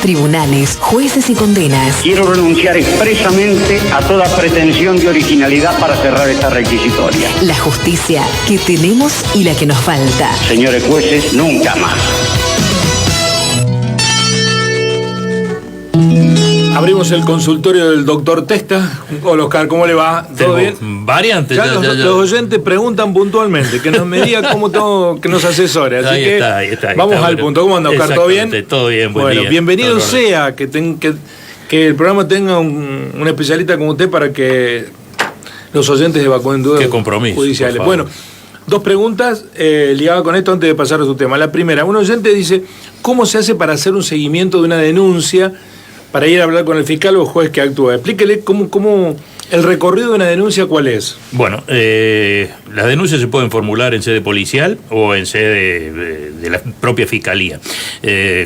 Tribunales, jueces y condenas. Quiero renunciar expresamente a toda pretensión de originalidad para cerrar esta requisitoria. La justicia que tenemos y la que nos falta. Señores jueces, nunca más. Abrimos el consultorio del doctor Testa. Hola, Oscar, ¿cómo le va? ¿Todo bien? Variantes. Los oyentes preguntan puntualmente que nos me diga cómo todo, que nos asesore. Así ahí que está, vamos al punto. ¿Cómo anda, Oscar? ¿Todo bien? Todo bien, buen bueno, día. bienvenido sea que el programa tenga un especialista como usted para que los oyentes evacúen dudas judiciales. Bueno, dos preguntas ligadas con esto antes de pasar a su tema. La primera, un oyente dice, ¿cómo se hace para hacer un seguimiento de una denuncia para ir a hablar con el fiscal o juez que actúa? Explíquele cómo el recorrido de una denuncia, ¿cuál es? Bueno, las denuncias se pueden formular en sede policial o en sede de la propia fiscalía.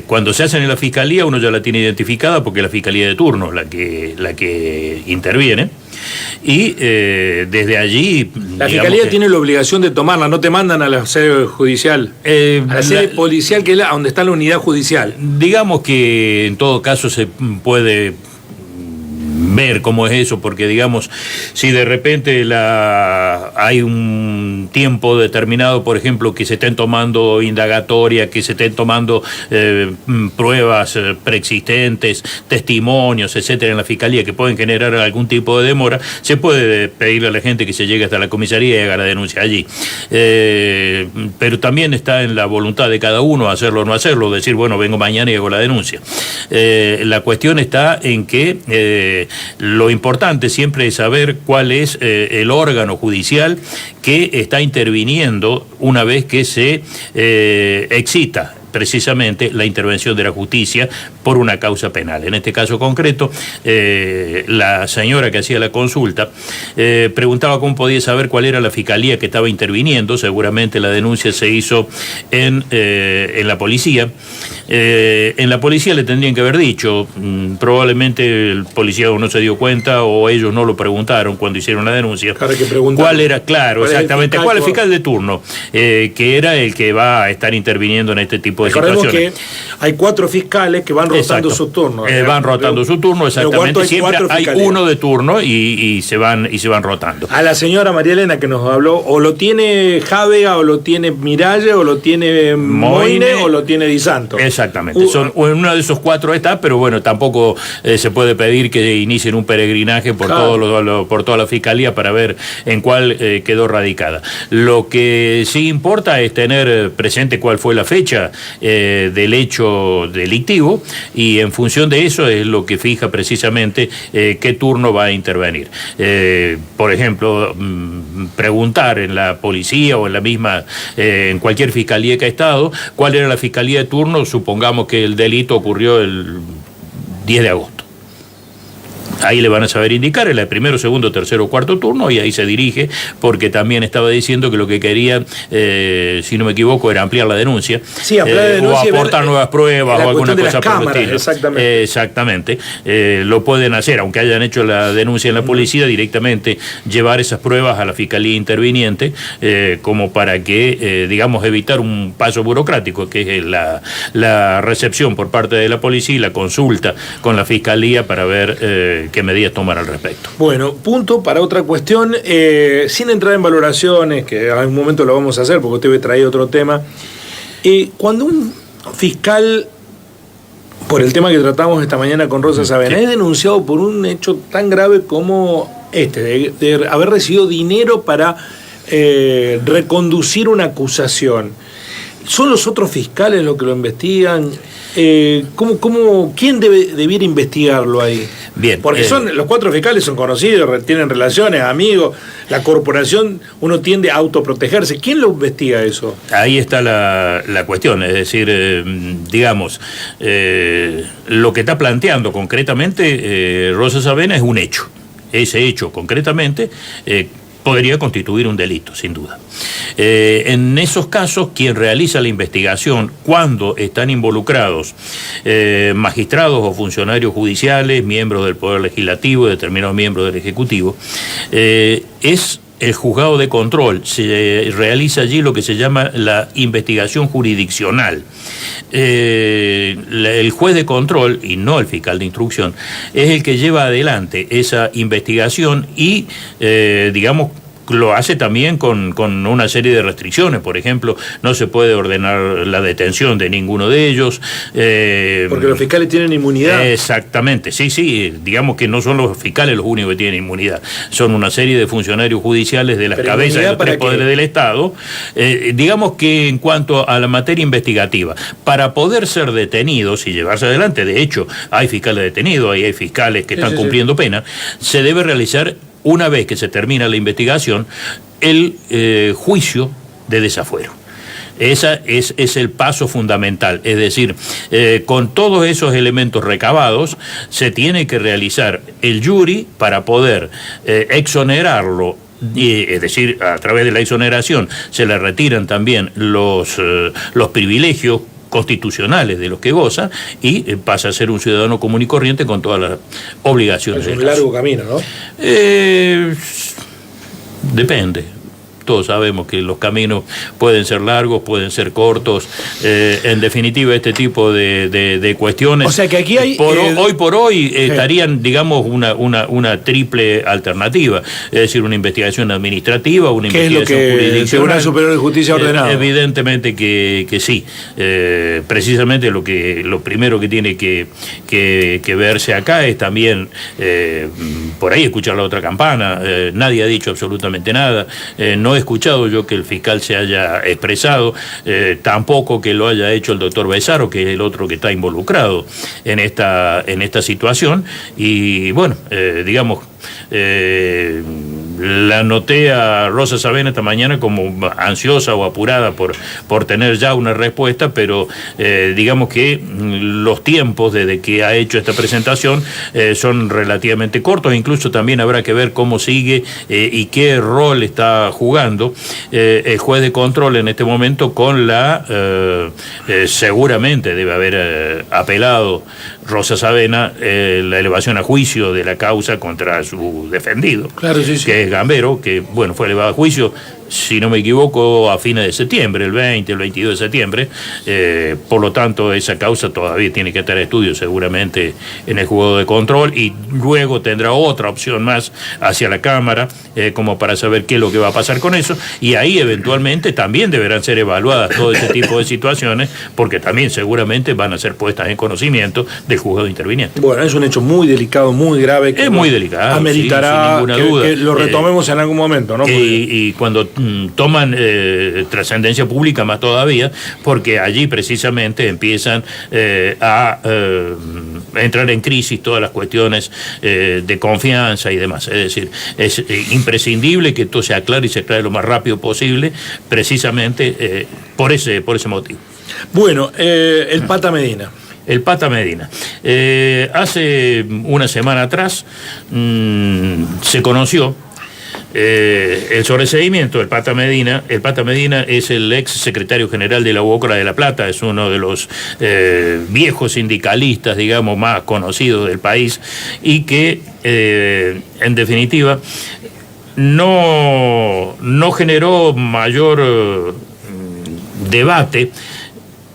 Cuando se hacen en la fiscalía, uno ya la tiene identificada porque es la fiscalía de turno la que interviene. Y desde allí... La fiscalía tiene la obligación de tomarla, no te mandan a la sede judicial, a la sede policial, que es donde está la unidad judicial. Digamos que en todo caso se puede ver cómo es eso, porque digamos, si de repente hay un tiempo determinado, por ejemplo, que se estén tomando indagatorias, que se estén tomando pruebas preexistentes, testimonios, etcétera, en la fiscalía, que pueden generar algún tipo de demora, se puede pedirle a la gente que se llegue hasta la comisaría y haga la denuncia allí. Pero también está en la voluntad de cada uno hacerlo o no hacerlo, decir, bueno, vengo mañana y hago la denuncia. La cuestión está en que lo importante siempre es saber cuál es el órgano judicial que está interviniendo una vez que se excita precisamente la intervención de la justicia por una causa penal. En este caso concreto, la señora que hacía la consulta preguntaba cómo podía saber cuál era la fiscalía que estaba interviniendo. Seguramente la denuncia se hizo en la policía. En la policía le tendrían que haber dicho, probablemente el policía no se dio cuenta o ellos no lo preguntaron cuando hicieron la denuncia. ¿Cuál era? Claro, exactamente. ¿Cuál es el fiscal de turno? Que era el que va a estar interviniendo en este tipo de Recordemos que hay 4 fiscales que van rotando su turno. Van rotando su turno, exactamente. Siempre hay uno de turno y se van rotando. A la señora María Elena que nos habló, o lo tiene Jávega, o lo tiene Miralles, o lo tiene Moine, o lo tiene Di Santo. Exactamente. Uno de esos 4 está, pero bueno, tampoco se puede pedir que inicien un peregrinaje por por toda la fiscalía para ver en cuál quedó radicada. Lo que sí importa es tener presente cuál fue la fecha del hecho delictivo, y en función de eso es lo que fija precisamente qué turno va a intervenir. Por ejemplo, preguntar en la policía o en la misma, en cualquier fiscalía que ha estado, cuál era la fiscalía de turno. Supongamos que el delito ocurrió el 10 de agosto. Ahí le van a saber indicar en el primero, segundo, tercero o cuarto turno, y ahí se dirige, porque también estaba diciendo que lo que quería, si no me equivoco, era ampliar la denuncia, o aportar nuevas pruebas o alguna cosa por el estilo. Exactamente. Lo pueden hacer, aunque hayan hecho la denuncia en la policía, directamente llevar esas pruebas a la fiscalía interviniente, como para que, digamos, evitar un paso burocrático, que es la recepción por parte de la policía y la consulta con la fiscalía para ver qué medidas tomar al respecto. Bueno, punto para otra cuestión, sin entrar en valoraciones, que en algún momento lo vamos a hacer porque usted me trae otro tema. Cuando un fiscal, por el tema que tratamos esta mañana con Rosa Savena, es denunciado por un hecho tan grave como de haber recibido dinero para reconducir una acusación, ¿son los otros fiscales los que lo investigan? ¿Quién debiera investigarlo ahí? Bien, porque los 4 fiscales son conocidos, tienen relaciones, amigos, la corporación, uno tiende a autoprotegerse. ¿Quién lo investiga eso? Ahí está la cuestión, es decir, digamos, lo que está planteando concretamente Rosa Savena es un hecho. Ese hecho concretamente podría constituir un delito, sin duda. En esos casos, quien realiza la investigación, cuando están involucrados magistrados o funcionarios judiciales, miembros del Poder Legislativo, determinados miembros del Ejecutivo, es el juzgado de control, se realiza allí lo que se llama la investigación jurisdiccional. El juez de control, y no el fiscal de instrucción, es el que lleva adelante esa investigación y, digamos, lo hace también con una serie de restricciones. Por ejemplo, no se puede ordenar la detención de ninguno de ellos. Porque los fiscales tienen inmunidad. Exactamente, sí, digamos que no son los fiscales los únicos que tienen inmunidad, son una serie de funcionarios judiciales de las cabezas de los tres poderes del Estado. Digamos que en cuanto a la materia investigativa, para poder ser detenidos y llevarse adelante, de hecho, hay fiscales detenidos, hay fiscales que están cumpliendo pena, se debe realizar, una vez que se termina la investigación, el juicio de desafuero. Ese es el paso fundamental, es decir, con todos esos elementos recabados se tiene que realizar el jury para poder exonerarlo. Es decir, a través de la exoneración se le retiran también los privilegios constitucionales de los que goza y pasa a ser un ciudadano común y corriente con todas las obligaciones. Es un largo camino, ¿no? Depende. Todos sabemos que los caminos pueden ser largos, pueden ser cortos. En definitiva, este tipo de cuestiones. O sea que aquí hay. Hoy por hoy estarían, digamos, una triple alternativa. Es decir, una investigación administrativa, una investigación jurisdiccional. El Tribunal Superior de Justicia ordenado. Evidentemente que sí. Precisamente lo primero que tiene que verse acá es también, por ahí escuchar la otra campana. Nadie ha dicho absolutamente nada. No he escuchado yo que el fiscal se haya expresado, tampoco que lo haya hecho el doctor Besaro, que es el otro que está involucrado en esta situación. Y bueno, digamos, la noté a Rosa Savena esta mañana como ansiosa o apurada por tener ya una respuesta, pero digamos que los tiempos desde que ha hecho esta presentación son relativamente cortos. Incluso también habrá que ver cómo sigue y qué rol está jugando el juez de control en este momento con seguramente debe haber apelado Rosa Savena la elevación a juicio de la causa contra su defendido, claro, sí. Que es Gambero, que bueno, fue elevado a juicio, si no me equivoco, a fines de septiembre, el 22 de septiembre. Por lo tanto, esa causa todavía tiene que estar en estudio seguramente en el juzgado de control, y luego tendrá otra opción más hacia la Cámara, como para saber qué es lo que va a pasar con eso, y ahí eventualmente también deberán ser evaluadas todo ese tipo de situaciones, porque también seguramente van a ser puestas en conocimiento del juzgado interviniente. Bueno, es un hecho muy delicado, muy grave, que es muy delicado, ameritará, sin ninguna duda, que lo retomemos en algún momento, ¿no? Y cuando toman trascendencia pública más todavía, porque allí precisamente empiezan a entrar en crisis todas las cuestiones de confianza y demás. Es decir, es imprescindible que esto se aclare y se aclare lo más rápido posible, precisamente por ese motivo. Bueno, el Pata Medina. El Pata Medina. Hace una semana atrás se conoció el sobreseimiento del Pata Medina. El Pata Medina es el ex secretario general de la UOCRA de La Plata, es uno de los viejos sindicalistas, digamos, más conocidos del país, y que en definitiva no generó mayor debate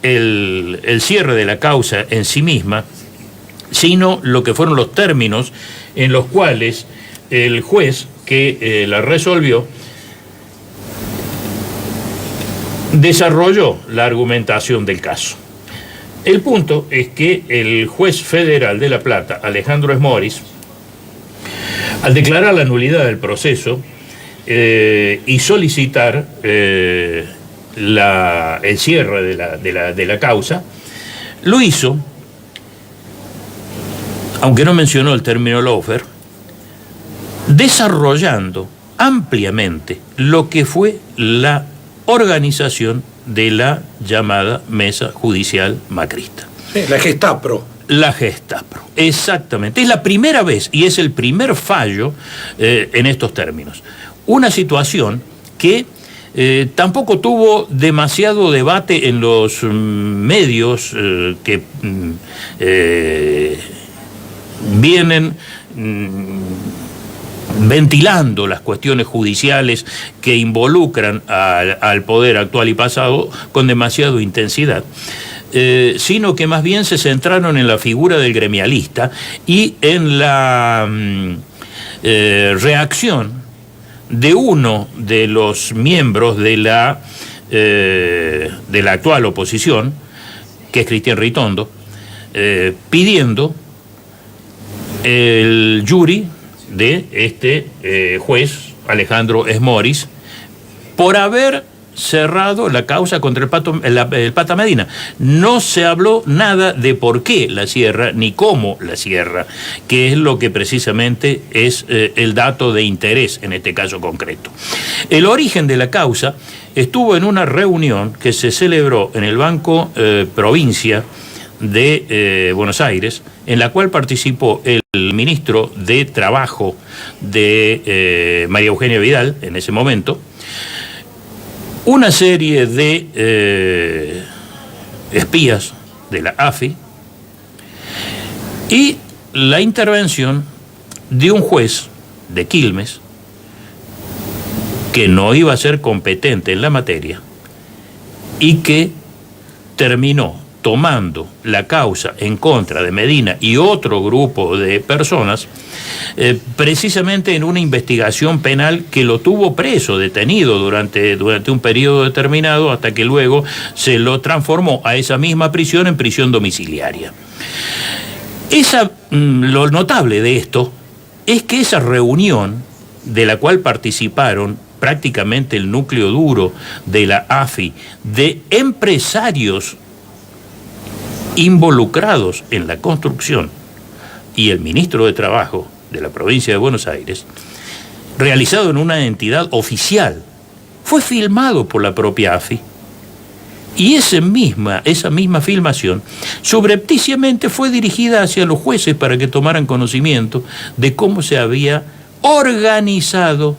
el cierre de la causa en sí misma, sino lo que fueron los términos en los cuales el juez que la resolvió desarrolló la argumentación del caso. El punto es que el juez federal de La Plata, Alejandro Esmoris, al declarar la nulidad del proceso y solicitar el cierre de la causa, lo hizo, aunque no mencionó el término lawfare, desarrollando ampliamente lo que fue la organización de la llamada Mesa Judicial Macrista. La Gestapro. La Gestapro, exactamente. Es la primera vez y es el primer fallo en estos términos. Una situación que tampoco tuvo demasiado debate en los medios que vienen ventilando las cuestiones judiciales que involucran al poder actual y pasado con demasiada intensidad. Sino que más bien se centraron en la figura del gremialista y en la reacción de uno de los miembros de la actual oposición, que es Cristian Ritondo, pidiendo el jury de este juez Alejandro Esmoris por haber cerrado la causa contra el Pata Medina. No se habló nada de por qué la cierra ni cómo la cierra, que es lo que precisamente es el dato de interés en este caso concreto. El origen de la causa estuvo en una reunión que se celebró en el Banco Provincia de Buenos Aires, en la cual participó el ministro de Trabajo de María Eugenia Vidal en ese momento, una serie de espías de la AFI y la intervención de un juez de Quilmes que no iba a ser competente en la materia y que terminó tomando la causa en contra de Medina y otro grupo de personas, precisamente en una investigación penal que lo tuvo preso, detenido durante un periodo determinado, hasta que luego se lo transformó a esa misma prisión en prisión domiciliaria. Lo notable de esto es que esa reunión, de la cual participaron prácticamente el núcleo duro de la AFI, de empresarios involucrados en la construcción y el ministro de Trabajo de la provincia de Buenos Aires, realizado en una entidad oficial, fue filmado por la propia AFI. Y esa misma filmación subrepticiamente fue dirigida hacia los jueces para que tomaran conocimiento de cómo se había organizado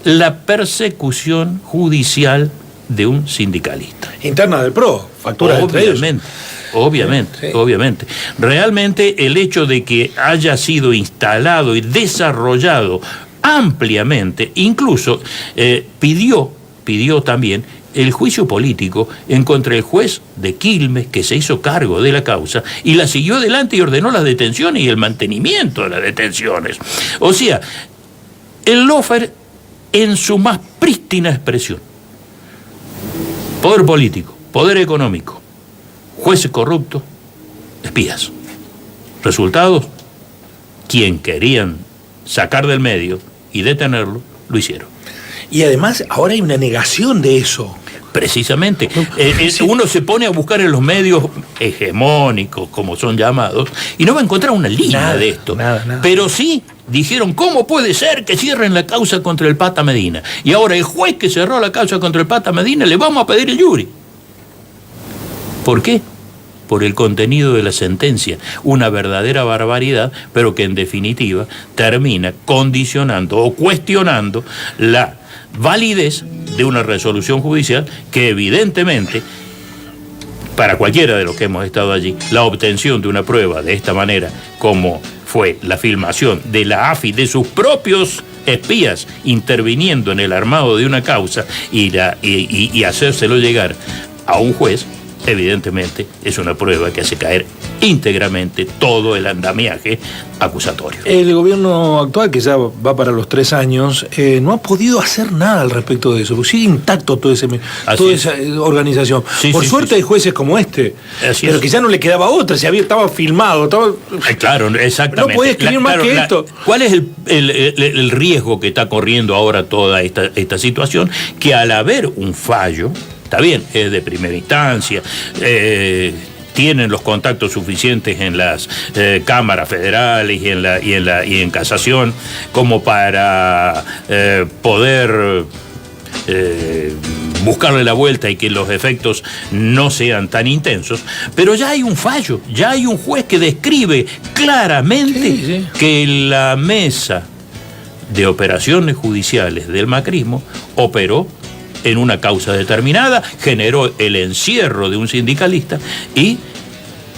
la persecución judicial de un sindicalista. Interna del PRO, facturas entre ellos. Obviamente. Realmente el hecho de que haya sido instalado y desarrollado ampliamente, incluso pidió también el juicio político en contra del juez de Quilmes, que se hizo cargo de la causa y la siguió adelante y ordenó las detenciones y el mantenimiento de las detenciones. O sea, el lawfare en su más prístina expresión: poder político, poder económico, jueces corruptos, espías. Resultados: quien querían sacar del medio y detenerlo, lo hicieron. Y además ahora hay una negación de eso. Precisamente. Uno se pone a buscar en los medios hegemónicos, como son llamados, y no va a encontrar una línea de esto. Nada. Pero sí dijeron: ¿cómo puede ser que cierren la causa contra el Pata Medina? Y ahora el juez que cerró la causa contra el Pata Medina le vamos a pedir el jury. ¿Por qué? Por el contenido de la sentencia. Una verdadera barbaridad, pero que en definitiva termina condicionando o cuestionando la validez de una resolución judicial que evidentemente, para cualquiera de los que hemos estado allí, la obtención de una prueba de esta manera, como fue la filmación de la AFI, de sus propios espías interviniendo en el armado de una causa y hacérselo llegar a un juez, evidentemente es una prueba que hace caer íntegramente todo el andamiaje acusatorio. El gobierno actual, que ya va para los 3 años, no ha podido hacer nada al respecto de eso, porque sigue intacto toda esa organización. Por suerte hay jueces como este, pero que ya no le quedaba otra, estaba filmado. Claro, exactamente. No podía escribir más que esto. ¿Cuál es el riesgo que está corriendo ahora toda esta situación? Que al haber un fallo, está bien, es de primera instancia, tienen los contactos suficientes en las cámaras federales y en casación como para poder buscarle la vuelta y que los efectos no sean tan intensos, pero ya hay un fallo, ya hay un juez que describe claramente que la mesa de operaciones judiciales del macrismo operó en una causa determinada, generó el encierro de un sindicalista y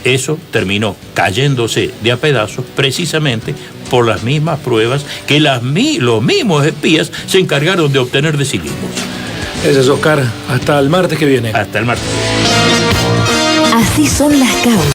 eso terminó cayéndose de a pedazos precisamente por las mismas pruebas que los mismos espías se encargaron de obtener de sí mismos. Ese es Oscar. Hasta el martes que viene. Hasta el martes. Así son las causas.